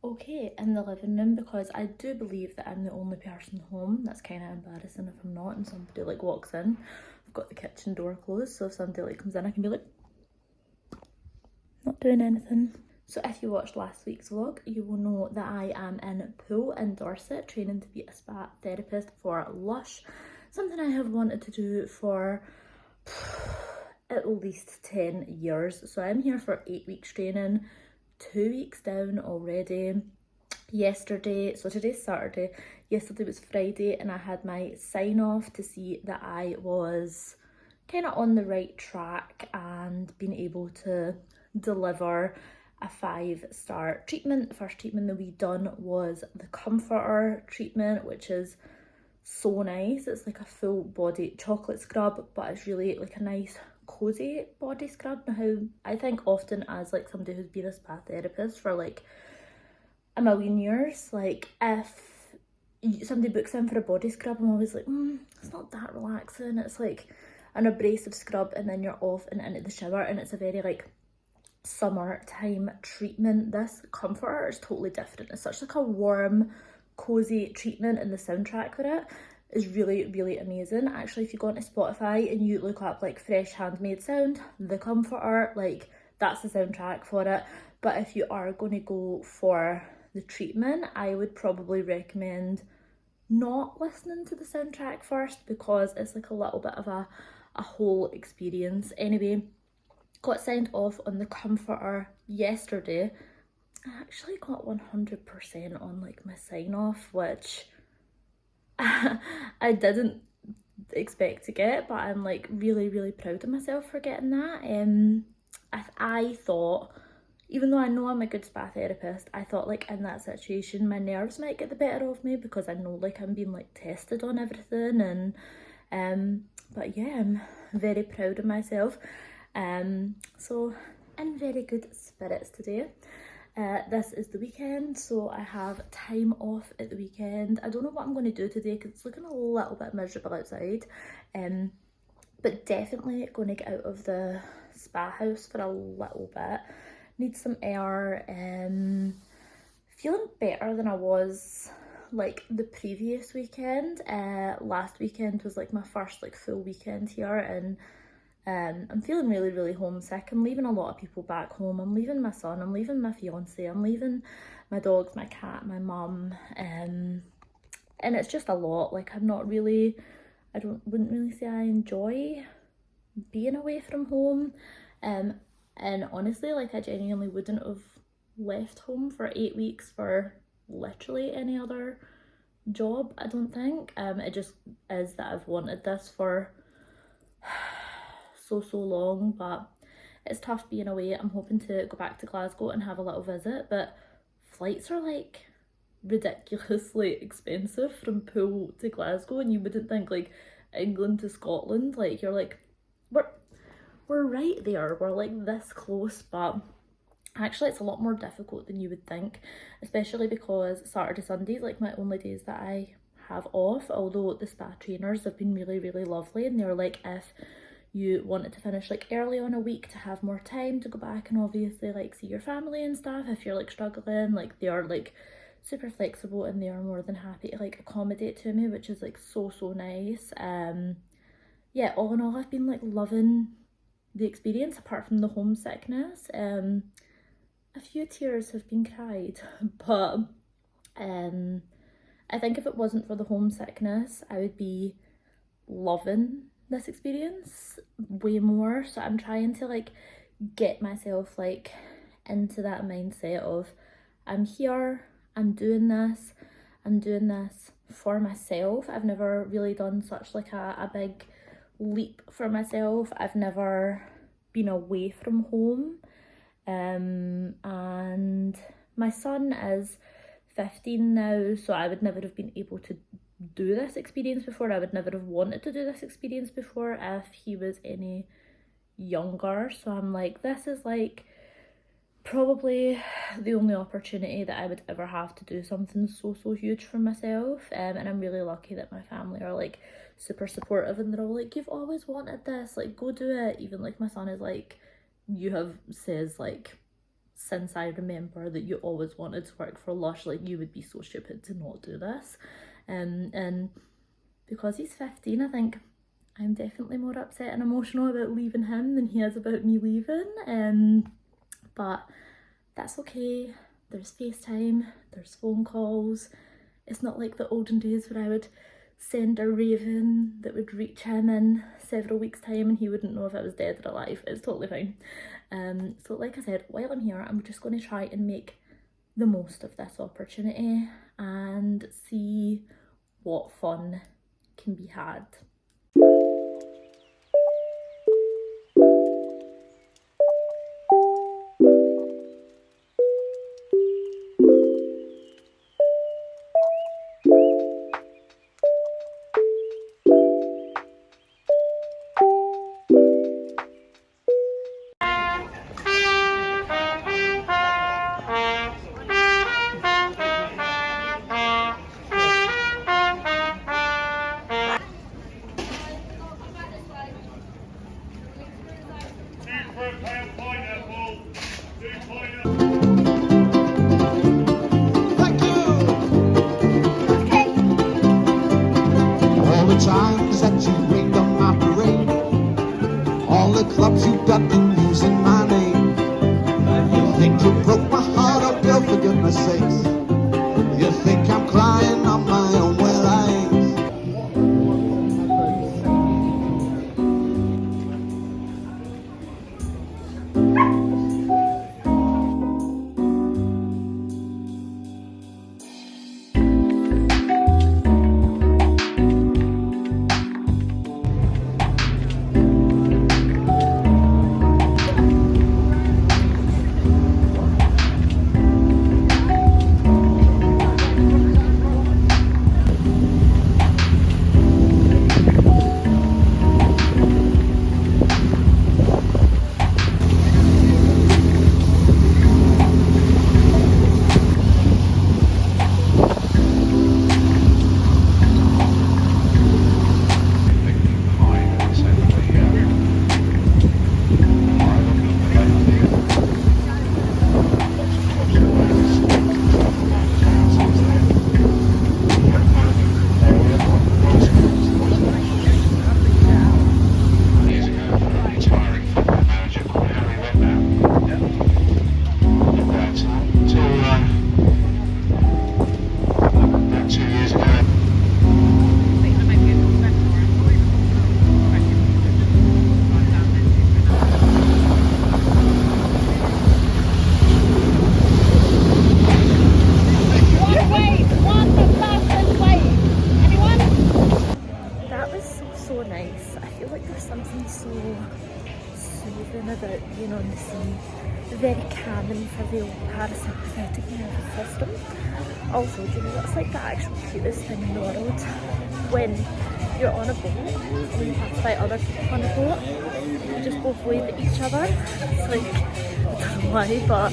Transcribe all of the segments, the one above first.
Okay, in the living room, because I do believe that I'm the only person home. That's kind of embarrassing if I'm not and somebody like walks in. I've got the kitchen door closed, so if somebody like comes in, I can be like, not doing anything. So if you watched last week's vlog, you will know that I am in Poole in Dorset, training to be a spa therapist for Lush. Something I have wanted to do for at least 10 years. So I'm here for 8 weeks training, 2 weeks down already. Yesterday, so today's Saturday, yesterday was Friday, and I had my sign off to see that I was kind of on the right track and being able to deliver a 5-star treatment. The first treatment that we done was the comforter treatment, which is so nice. It's like a full body chocolate scrub, but it's really like a nice cozy body scrub. Now, how I think often as like somebody who's been a spa therapist for like a million years, like if somebody books in for a body scrub, I'm always like, it's not that relaxing. It's like an abrasive scrub and then you're off and into the shower, and it's a very like summertime treatment. This comforter is totally different. It's such like a warm, cozy treatment, and the soundtrack for it is really, really amazing. Actually, if you go onto Spotify and you look up like Fresh Handmade Sound, the comforter, like that's the soundtrack for it. But if you are going to go for the treatment, I would probably recommend not listening to the soundtrack first, because it's like a little bit of a whole experience. Anyway, got signed off on the comforter yesterday. I actually got 100% on like my sign off, which I didn't expect to get, but I'm like really, really proud of myself for getting that. I thought, even though I know I'm a good spa therapist, I thought like in that situation my nerves might get the better of me, because I know like I'm being like tested on everything, and but yeah, I'm very proud of myself. So in very good spirits today. This is the weekend, so I have time off at the weekend. I don't know what I'm going to do today because it's looking a little bit miserable outside, but definitely going to get out of the spa house for a little bit. Need some air. Feeling better than I was like the previous weekend. Last weekend was like my first like full weekend here, and I'm feeling really, really homesick. I'm leaving a lot of people back home. I'm leaving my son, I'm leaving my fiance, I'm leaving my dogs, my cat, my mum, and it's just a lot. Like I'm not really, wouldn't really say I enjoy being away from home. And honestly, like I genuinely wouldn't have left home for 8 weeks for literally any other job, I don't think. It just is that I've wanted this for so long, but it's tough being away. I'm hoping to go back to Glasgow and have a little visit, but flights are like ridiculously expensive from Poole to Glasgow, and you wouldn't think like England to Scotland, like you're like we're right there, we're like this close, but actually it's a lot more difficult than you would think, especially because Saturday, Sundays like my only days that I have off, although the spa trainers have been really, really lovely, and they're like, if you wanted to finish like early on a week to have more time to go back and obviously like see your family and stuff, if you're like struggling, like they are like super flexible and they are more than happy to like accommodate to me, which is like so nice. Yeah, all in all, I've been like loving the experience apart from the homesickness. A few tears have been cried, but I think if it wasn't for the homesickness, I would be loving this experience way more. So I'm trying to like get myself like into that mindset of I'm here, I'm doing this for myself. I've never really done such like a big leap for myself. I've never been away from home, and my son is 15 now, so I would never have been able to do this experience before. I would never have wanted to do this experience before if he was any younger. So I'm like, this is like probably the only opportunity that I would ever have to do something so huge for myself. And I'm really lucky that my family are like super supportive, and they're all like, you've always wanted this, like go do it. Even like my son is like, you have says like since I remember that you always wanted to work for Lush. Like, you would be so stupid to not do this. And because he's 15, I think I'm definitely more upset and emotional about leaving him than he is about me leaving. But that's okay. There's FaceTime, there's phone calls. It's not like the olden days where I would send a raven that would reach him in several weeks' time and he wouldn't know if I was dead or alive. It's totally fine. So like I said, while I'm here, I'm just going to try and make the most of this opportunity and see what fun can be had. Times that you rained on my parade, all the clubs you've done in using my name. You think you broke my heart, oh girl, for goodness sakes. You think I'm crying on my own, well I ain't. So nice. I feel like there's something so soothing about being on the sea. Very calming for the old parasympathetic nervous system. Also, do you know what's like the actual cutest thing in the world? When you're on a boat and you pass by other people on a boat, you just both wave at each other. It's like, I don't know why, but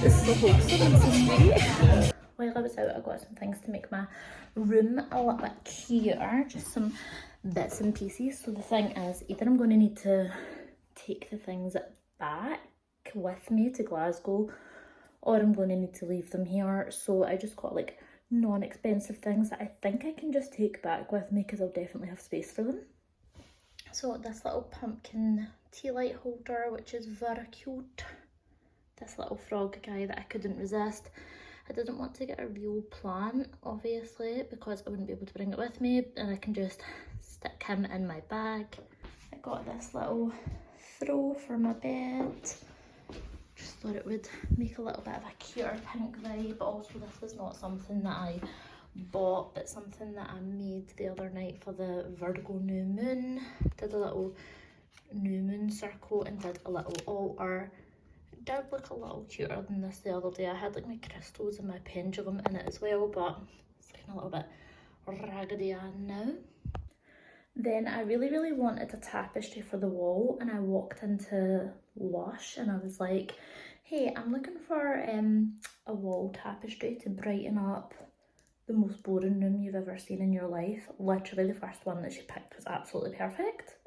it's so wholesome and so sweet. While I was out, I got some things to make my room a little bit cuter. Just some bits and pieces. So the thing is, either I'm going to need to take the things back with me to Glasgow, or I'm going to need to leave them here. So I just got like non-expensive things that I think I can just take back with me because I'll definitely have space for them. So this little pumpkin tea light holder, which is very cute. This little frog guy that I couldn't resist. I didn't want to get a real plant, obviously, because I wouldn't be able to bring it with me, and I can just stick him in my bag. I got this little throw for my bed. Just thought it would make a little bit of a cuter pink vibe. Also, this is not something that I bought, but something that I made the other night for the Virgo new moon. Did a little new moon circle and did a little altar. It did look a little cuter than this the other day. I had like my crystals and my pendulum in it as well, but it's looking a little bit raggedy now. Then I really wanted a tapestry for the wall, and I walked into Lush and I was like, hey, I'm looking for a wall tapestry to brighten up the most boring room you've ever seen in your life. Literally the first one that she picked was absolutely perfect.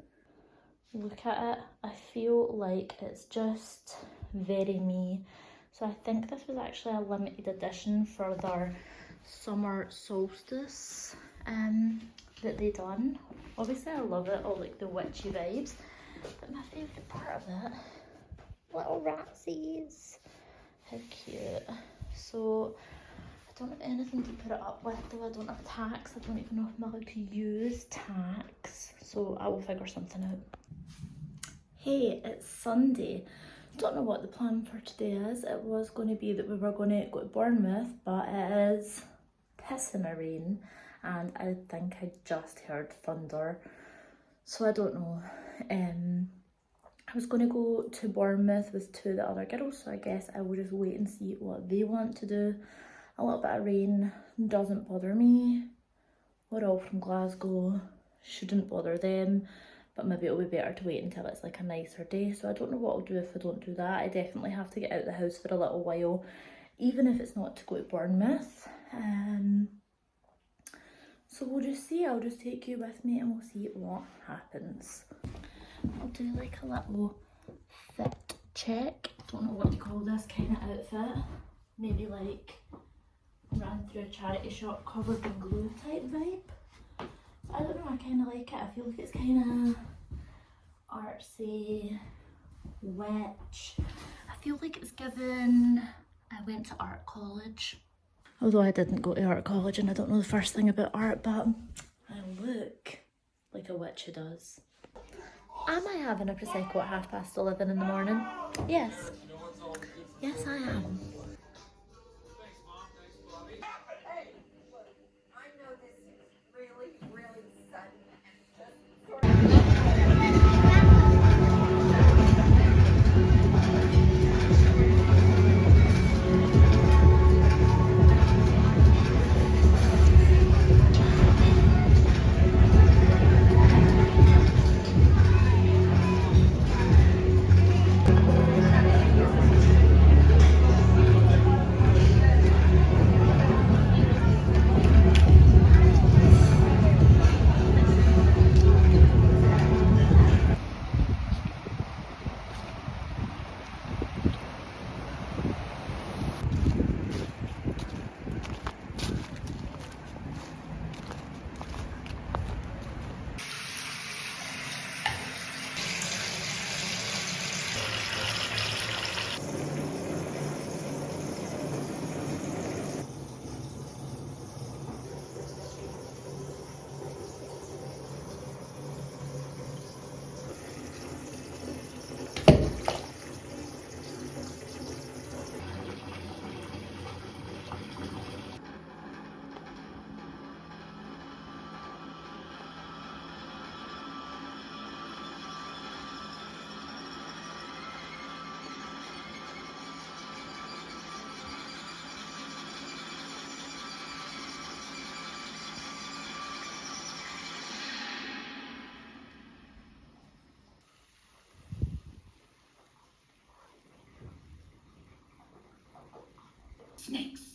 Look at it. I feel like it's just very me. So I think this was actually a limited edition for their summer solstice that they done. Obviously I love it, all like the witchy vibes, but my favourite part of it, little ratsies, how cute. So I don't have anything to put it up with though. I don't have tacks. I don't even know if I'm allowed to use tacks, so I will figure something out. Hey, it's Sunday. Don't know what the plan for today is. It was going to be that we were going to go to Bournemouth, but it is pissing a rain and I think I just heard thunder, so I don't know. I was going to go to Bournemouth with two of the other girls, so I guess I will just wait and see what they want to do. A little bit of rain doesn't bother me. We're all from Glasgow, shouldn't bother them, but maybe it'll be better to wait until it's like a nicer day. So I don't know what I'll do if I don't do that. I definitely have to get out of the house for a little while, even if it's not to go to Bournemouth. So we'll just see. I'll just take you with me and we'll see what happens. I'll do like a little fit check. Don't know what to call this kind of outfit. Maybe like ran through a charity shop covered in glue type vibe. I don't know, I kind of like it. I feel like it's kind of artsy, witch. I feel like it's given, I went to art college. Although I didn't go to art college and I don't know the first thing about art, but I look like a witch who does. Am I having a Prosecco at 11:30 in the morning? Yes. Yes, I am. Snakes.